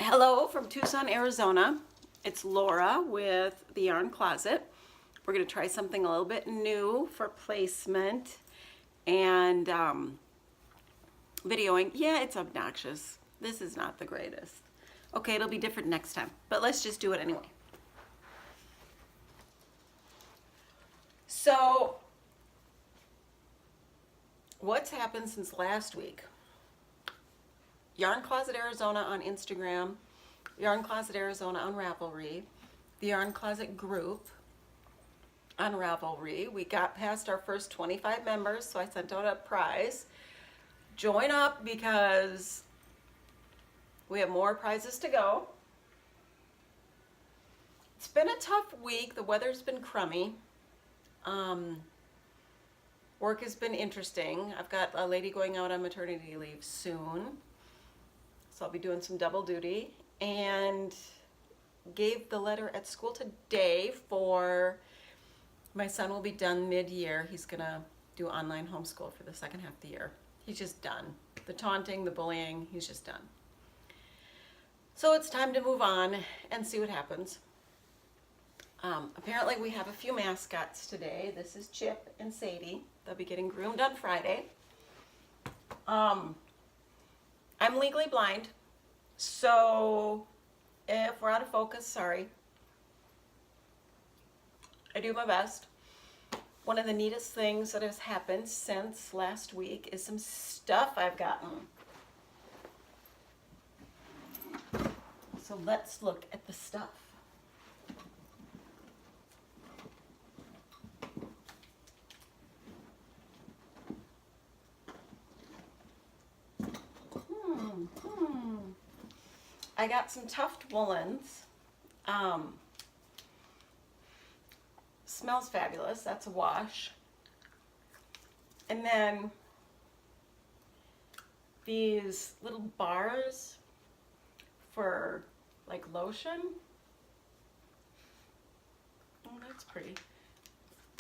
Hello from Tucson, Arizona. It's Laura with the Yarn Closet. We're going to try something a little bit new for placement and videoing. Yeah, it's obnoxious. This is not the greatest. Okay, it'll be different next time, but let's just do it anyway. So, what's happened since last week? Yarn Closet Arizona on Instagram, Yarn Closet Arizona on Ravelry, the Yarn Closet group on Ravelry. We got past our first 25 members, so I sent out a prize. Join up because we have more prizes to go. It's been a tough week. The weather's been crummy. Work has been interesting. I've got a lady going out on maternity leave soon, so I'll be doing some double duty, and gave the letter at school today for my son will be done mid-year. He's gonna do online homeschool for the second half of the year. He's just done. The taunting, the bullying, he's just done. So it's time to move on and see what happens. Apparently we have a few mascots today. This is Chip and Sadie. They'll be getting groomed on Friday. I'm legally blind, so if we're out of focus, sorry. I do my best. One of the neatest things that has happened since last week is some stuff I've gotten. So let's look at the stuff. I got some tuft woolens. Smells fabulous. That's a wash. And then these little bars for like lotion. Oh, that's pretty.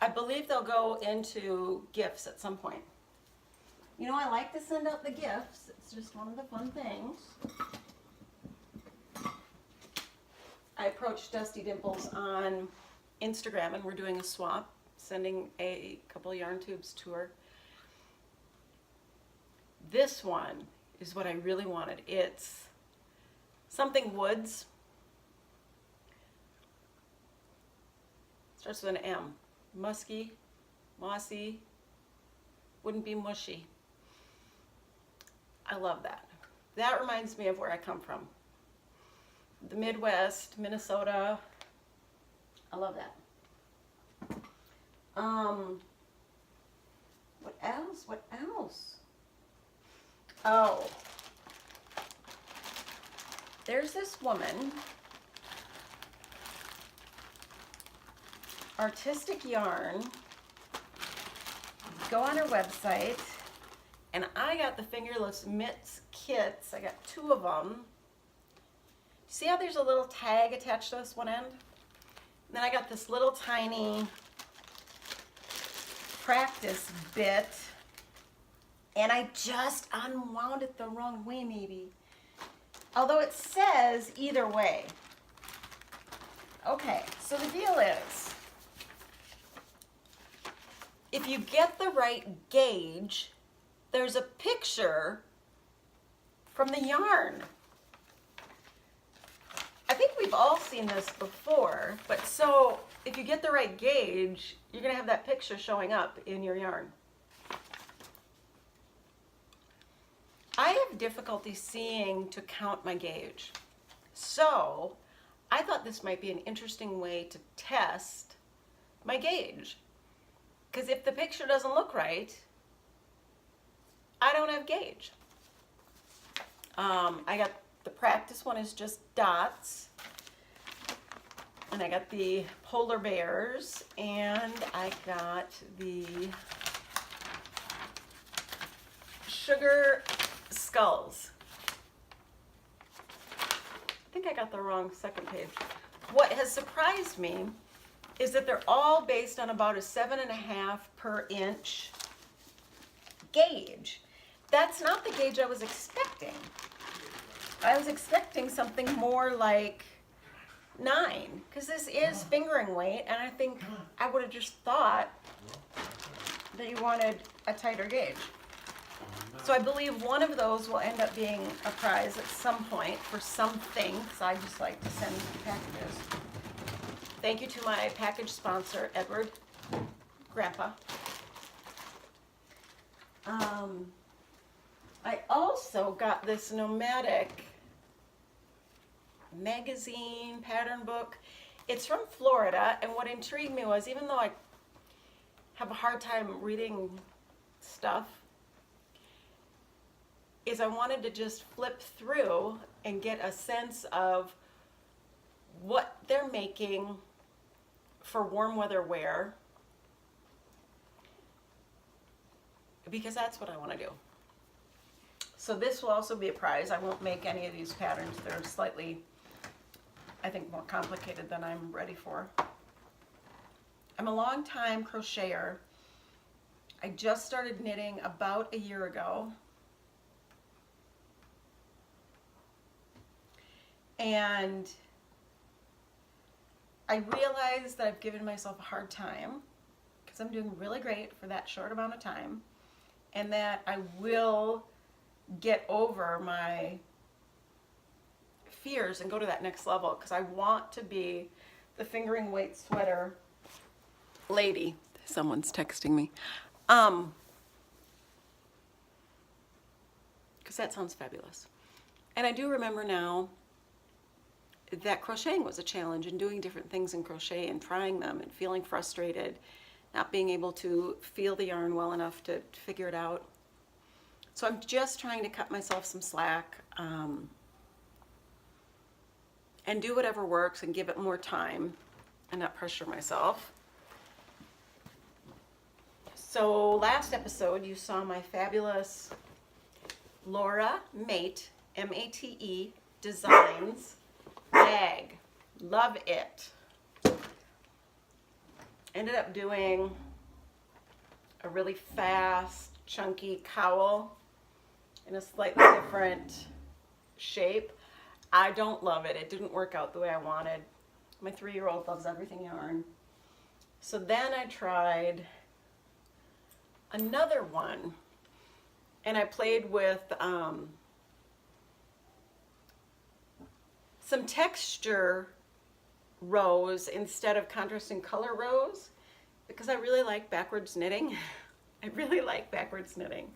I believe they'll go into gifts at some point. You know, I like to send out the gifts. It's just one of the fun things. I approached Dusty Dimples on Instagram and we're doing a swap, sending a couple yarn tubes to her. This one is what I really wanted. It's something woods. Starts with an M. Musky, mossy, wouldn't be mushy. I love that. That reminds me of where I come from. The Midwest, Minnesota. I love that. What else? What else? Oh. There's this woman, Artistic Yarn. Go on her website, and I got the fingerless mitts kits. I got 2 of them. See how there's a little tag attached to this one end? And then I got this little tiny practice bit, and I just unwound it the wrong way maybe. Although it says either way. Okay, so the deal is, if you get the right gauge, there's a picture from the yarn. I think we've all seen this before, but so if you get the right gauge, you're gonna have that picture showing up in your yarn. I have difficulty seeing to count my gauge. So I thought this might be an interesting way to test my gauge. Because if the picture doesn't look right, I don't have gauge. I got the practice one is just dots, and I got the polar bears, and I got the sugar skulls. I think I got the wrong second page. What has surprised me is that they're all based on about a 7.5 per inch gauge. That's not the gauge I was expecting. I was expecting something more like 9, because this is fingering weight, and I think I would have just thought that you wanted a tighter gauge. So I believe one of those will end up being a prize at some point for something, because I just like to send packages. Thank you to my package sponsor, Edward Grandpa. I also got this nomadic magazine pattern book. It's from Florida, and what intrigued me was, even though I have a hard time reading stuff, is I wanted to just flip through and get a sense of what they're making for warm weather wear, because that's what I want to do. So this will also be a prize. I won't make any of these patterns. They're slightly, I think, more complicated than I'm ready for. I'm a long time crocheter. I just started knitting about a year ago. And I realized that I've given myself a hard time because I'm doing really great for that short amount of time, and that I will get over my fears and go to that next level, because I want to be the fingering weight sweater lady. Someone's texting me. Because that sounds fabulous. And I do remember now that crocheting was a challenge, and doing different things in crochet and trying them and feeling frustrated, not being able to feel the yarn well enough to figure it out. So I'm just trying to cut myself some slack and do whatever works and give it more time and not pressure myself. So last episode you saw my fabulous Laura Mate, M-A-T-E, Designs bag. Love it. Ended up doing a really fast, chunky cowl in a slightly different shape. I don't love it. It didn't work out the way I wanted. My 3-year-old loves everything yarn. So then I tried another one, and I played with some texture rows instead of contrasting color rows, because I really like backwards knitting. I really like backwards knitting.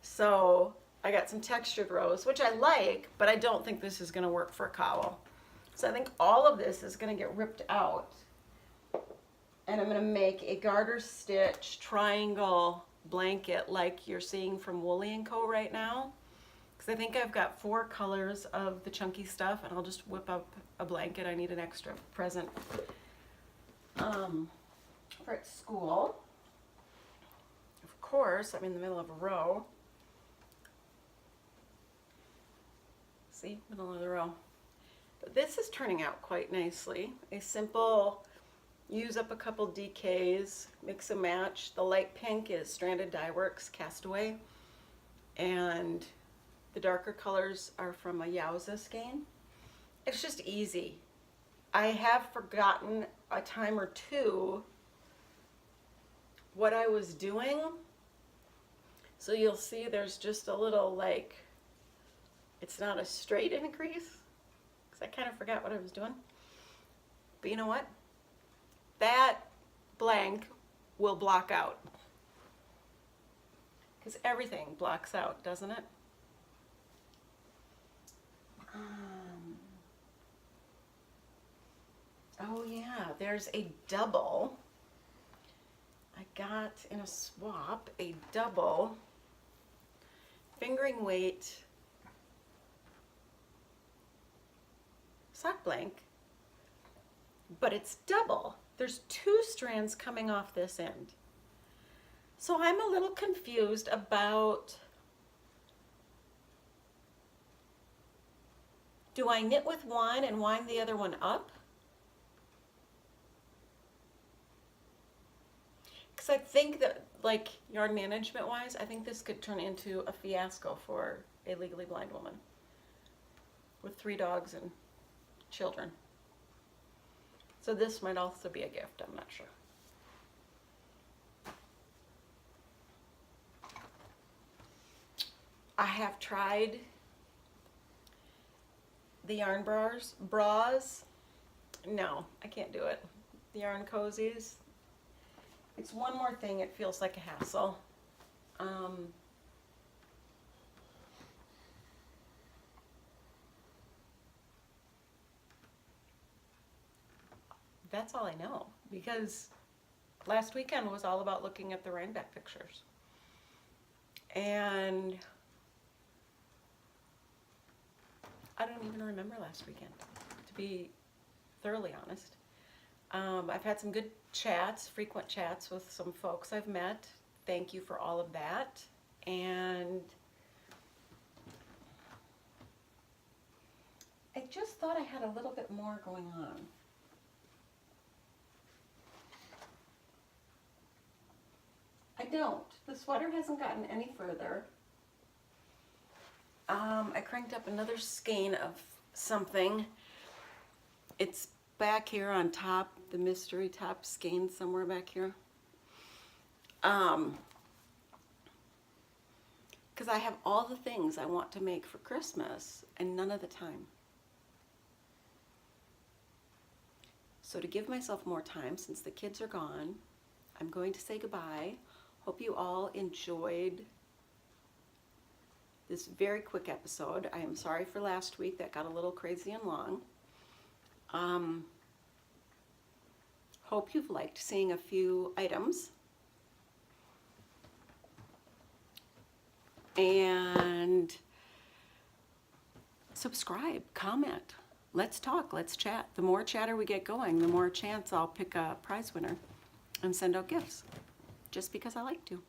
So I got some textured rows, which I like, but I don't think this is going to work for a cowl. So I think all of this is going to get ripped out, and I'm going to make a garter stitch triangle blanket like you're seeing from Woolly & Co. right now. Because I think I've got 4 colors of the chunky stuff, and I'll just whip up a blanket. I need an extra present for at school. Of course, I'm in the middle of a row. See, middle of the row. But this is turning out quite nicely. A simple, use up a couple DKs, mix and match. The light pink is Stranded Dye Works Castaway, and the darker colors are from a Yowza skein. It's just easy. I have forgotten a time or two what I was doing. So you'll see there's just a little, like, it's not a straight increase, because I kind of forgot what I was doing. But you know what? That blank will block out. Because everything blocks out, doesn't it? Oh yeah, there's a double. I got in a swap a double fingering weight sock blank, but it's double. There's 2 strands coming off this end. So I'm a little confused about, do I knit with one and wind the other one up? Because I think that, like, yarn management wise, I think this could turn into a fiasco for a legally blind woman. with 3 dogs and children. So this might also be a gift, I'm not sure. I have tried the yarn bras. No, I can't do it. The yarn cozies. It's one more thing, it feels like a hassle. That's all I know, because last weekend was all about looking at the Rhinebeck pictures. And I don't even remember last weekend, to be thoroughly honest. I've had some good chats, frequent chats with some folks I've met. Thank you for all of that. And I just thought I had a little bit more going on. I don't. The sweater hasn't gotten any further. I cranked up another skein of something. It's back here on top, the mystery top skein somewhere back here. Because I have all the things I want to make for Christmas and none of the time. So to give myself more time, since the kids are gone, I'm going to say goodbye. Hope you all enjoyed this very quick episode. I am sorry for last week, that got a little crazy and long. Hope you've liked seeing a few items. And subscribe, comment, let's talk, let's chat. The more chatter we get going, the more chance I'll pick a prize winner and send out gifts, just because I like to.